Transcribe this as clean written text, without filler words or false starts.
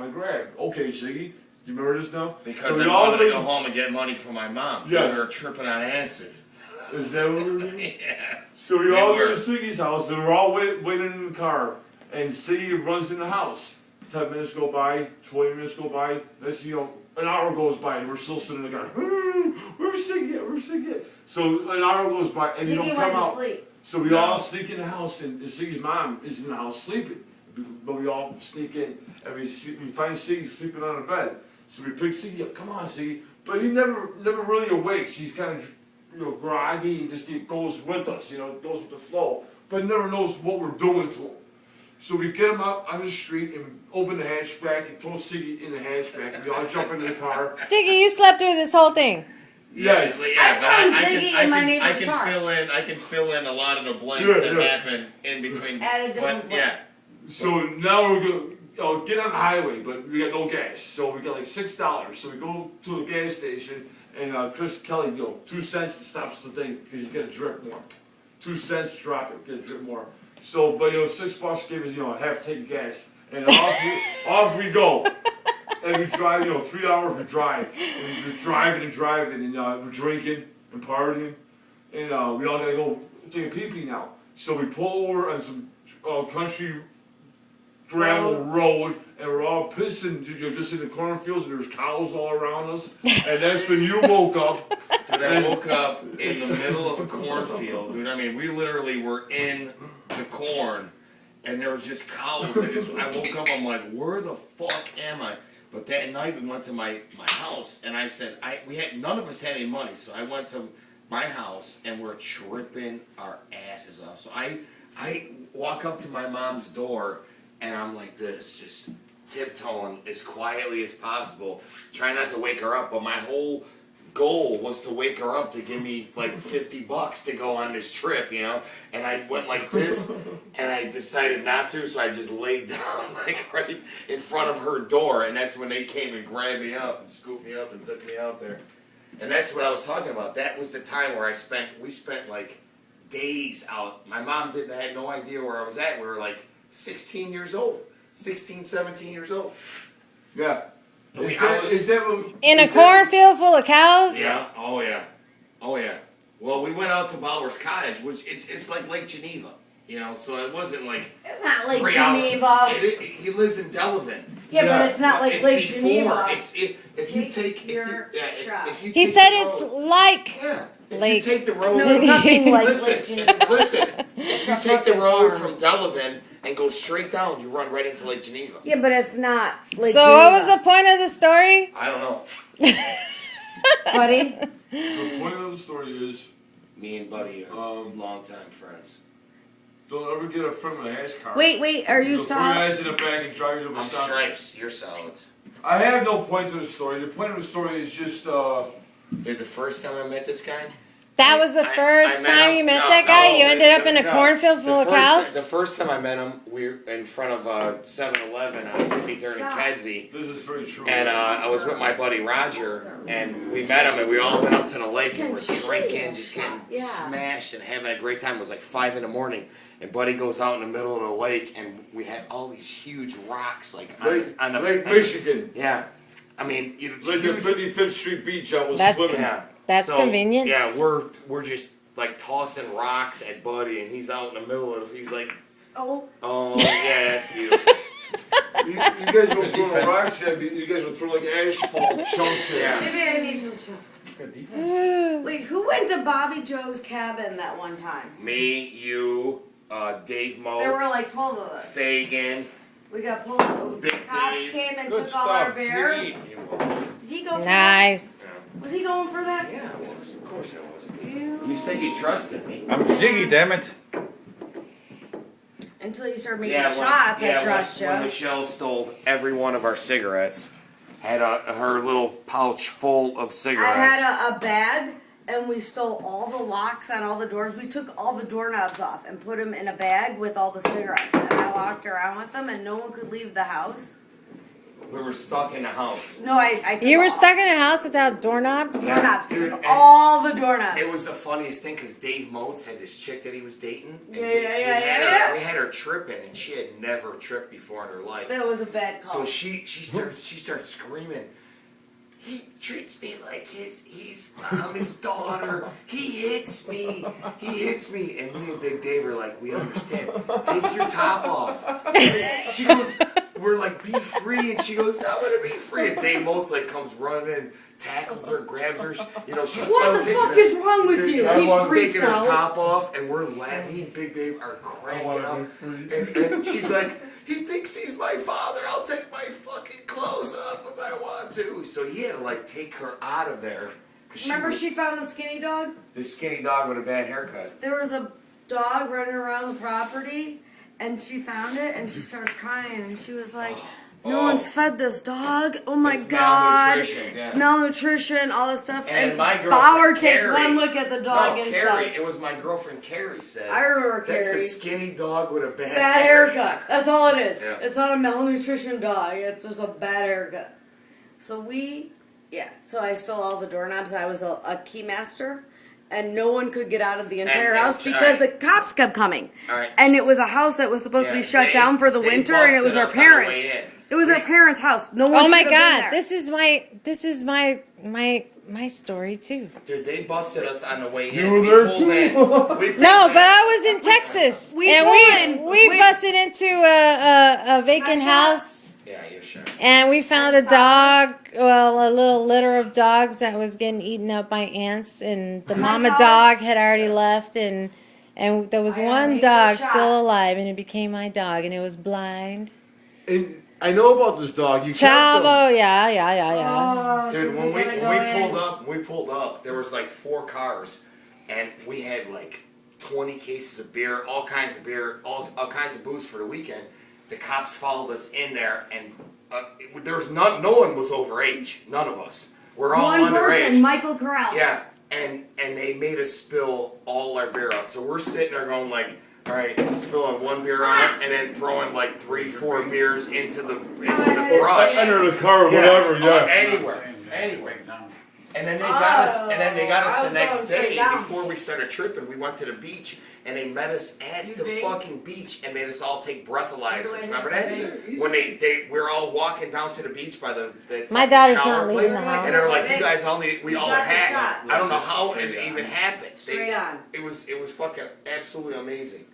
want to grab. Okay, Siggy, you remember this now? Because so I wanted to go home and get money for my mom. Yes. We were tripping on acid. Is that what we were doing? Yeah. So we all go to Siggy's house, and we're all waiting in the car, and Siggy runs in the house. 10 minutes go by, 20 minutes go by, next you know, an hour goes by, and we're still sitting in the car. Where's Siggy at? Where's Siggy at? So an hour goes by, and you don't come out. Sleep. So we all sneak in the house, and Siggy's mom is in the house sleeping. But we all sneak in, and we find Siggy sleeping on the bed. So we pick Siggy up. Come on, Siggy. But he never really awakes. He's kind of, groggy. He just goes with us, goes with the flow. But never knows what we're doing to him. So we get him up on the street and open the hatchback and throw Siggy in the hatchback, and we all jump into the car. Siggy, you slept through this whole thing. Yes. I can fill in a lot of the blanks that happen in between. At a different point. Yeah. So now we're going to get on the highway, but we got no gas. So we got like $6. So we go to the gas station, and Chris Kelly, 2 cents, it stops the thing because you get a drip more. 2 cents, drop it, get a drip more. So, but $6 gave us, a half tank of gas, and off we go. And we drive, 3 hours we drive. And we're just driving, and we're drinking and partying. And we all gotta go take a pee-pee now. So we pull over on some country gravel road, and we're all pissing, just in the cornfields, and there's cows all around us. And that's when you woke up. Dude, I woke up in the middle of a cornfield, dude. I mean, we literally were in the corn, and there was just cows. I woke up, I'm like, where the fuck am I? But that night we went to my house, and I said, none of us had any money, so I went to my house, and we're tripping our asses off. So I walk up to my mom's door, and I'm like this, just tiptoeing as quietly as possible, trying not to wake her up, but my whole goal was to wake her up to give me like $50 to go on this trip, and I went like this, and I decided not to, so I just laid down like right in front of her door, and that's when they came and grabbed me up and scooped me up and took me out there. And that's what I was talking about. That was the time where we spent like days out. My mom had no idea where I was at. We were like 16 years old, 16, 17 years old. Yeah. Is that what, in a cornfield full of cows? Yeah. Oh, yeah. Oh, yeah. Well, we went out to Bowers Cottage, which it's like Lake Geneva, so it wasn't like... It's not Lake Geneva. He lives in Delavan. Yeah, but it's not like Lake Geneva. If you take... He said it's like... Yeah. Lake. If you take the road... No, nothing like Lake Geneva. Listen. If you take the road from Delavan and go straight down, you run right into Lake Geneva. Yeah, but it's not Lake So Geneva. what was the point of the story? I don't know. Buddy? The point of the story is... Me and Buddy are longtime friends. Don't ever get a friend with a hash car. Wait, are you so solid? 3 guys in a bag and drive you to a I'm stop. Stripes, you're solids. I have no point to the story. The point of the story is just... Dude, the first time I met this guy... That was the first I met time him. you met that guy? You ended up in a No. cornfield full of cows? The first time I met him, we were in front of 7-Eleven on 53rd and Kedzie. This is very true. And I was with my buddy Roger, and we met him, and we all went up to the lake, and we're drinking, just getting smashed and having a great time. It was like 5 in the morning, and Buddy goes out in the middle of the lake, and we had all these huge rocks, like on the Lake Michigan. Yeah. I mean, Like the 55th Street Beach I was That's swimming. Yeah. That's So, convenient. Yeah, we're just like tossing rocks at Buddy, and he's out in the middle of. He's like, Oh. yeah, that's beautiful. You guys don't throw rocks at me. You guys would throw like asphalt chunks at Yeah. me. Maybe I need some chunk. Wait, who went to Bobby Joe's cabin that one time? Me, you, Dave Motes. There were like 12 of us. Fagin. We got pulled over. The Big cops Dave. came and Good took all our stuff. beer. Ziggy. Did he go for that? Nice. Was he going for that? Yeah, I was. Of course I was. Ew. You said you trusted me. I'm Ziggy, damn it. Until you started making shots, I trust you. When Michelle stole every one of our cigarettes, had her little pouch full of I cigarettes. had a bag, and we stole all the locks on all the doors. We took all the doorknobs off and put them in a bag with all the cigarettes. And I walked around with them, and no one could leave the house. We were stuck in the house. No, I took You were all- stuck in a house without doorknobs? doorknobs. Dude, Took and all the doorknobs. It was the funniest thing because Dave Motes had this chick that he was dating. And Yeah, we, yeah, we yeah, had yeah. her, we had her tripping, and she had never tripped before in her life. That was a bad call. So she starts screaming. He treats me like I'm his daughter. He hits me. And me and Big Dave are like, we understand. Take your top off. She goes, we're like, be free. And she goes, I'm gonna be free. And Dave Motes like comes running in, tackles her, grabs her. You know, she's What the taking fuck her- is wrong with you? I He want freaks taking her out. top off, and we're laughing. Me and Big Dave are cracking up. And she's like, he thinks he's my father. I'll take my fucking clothes off if I want to. So he had to like take her out of there. 'Cause Remember was she found the skinny dog? the skinny dog with a bad haircut. There was a dog running around the property, and she found it, and she starts crying, and she was like, no one's fed this dog. Oh my It's God. malnutrition, yeah. Malnutrition, all this stuff. And my girlfriend, Bauer takes Carrie- one look at the dog No, and Carrie. stuff. It was my girlfriend Carrie said. I remember That's Carrie. a skinny dog with a bad Bad haircut. That's all it is. Yeah. It's not a malnutrition dog. It's just a bad haircut. So so I stole all the doorknobs. I was a key master, and no one could get out of the entire And- house because alright. the cops kept coming. Alright. And it was a house that was supposed to be Yeah, shut they- down for the they winter, and it was busted our us on the parents. way in. It was our parents' house. No one Oh my should have been God! there. This is my story too. Dude, they busted us on the way in. You were We there pulled too? in. We pulled No, in. but I was in Texas, We and pulled in. we busted into a vacant My shot. house, Yeah, you're sure. and we found a dog. Well, a little litter of dogs that was getting eaten up by ants, and the mama saw dog this. had already left, and there was I one already dog shot. still alive, and it became my dog, and it was blind. And I know about this dog. You Chavo, yeah. Oh, Dude, so when we're we gonna go in. pulled up, there was like 4 cars, and we had like 20 cases of beer, all kinds of beer, all kinds of booze for the weekend. The cops followed us in there, and there was no one was overage, none of us. We're all One underage. person, Michael Corral. Yeah, and they made us spill all our beer out. So we're sitting there going like, all right, spilling one beer on it, and then throwing like 3-4 beers into the brush. Under the car or whatever, yeah. Anywhere. And then they got us. And then they got us I the was next going straight day down. before we started tripping. We went to the beach, and they met us at You the did? fucking beach and made us all take breathalyzers. Wait, Remember wait, that? wait. When we were all walking down to the beach by the My fucking daughter's shower not leaving place, the house. and they were like, "You guys we You all got the passed." shot. I don't know how it even happened. Straight on. It was fucking absolutely amazing.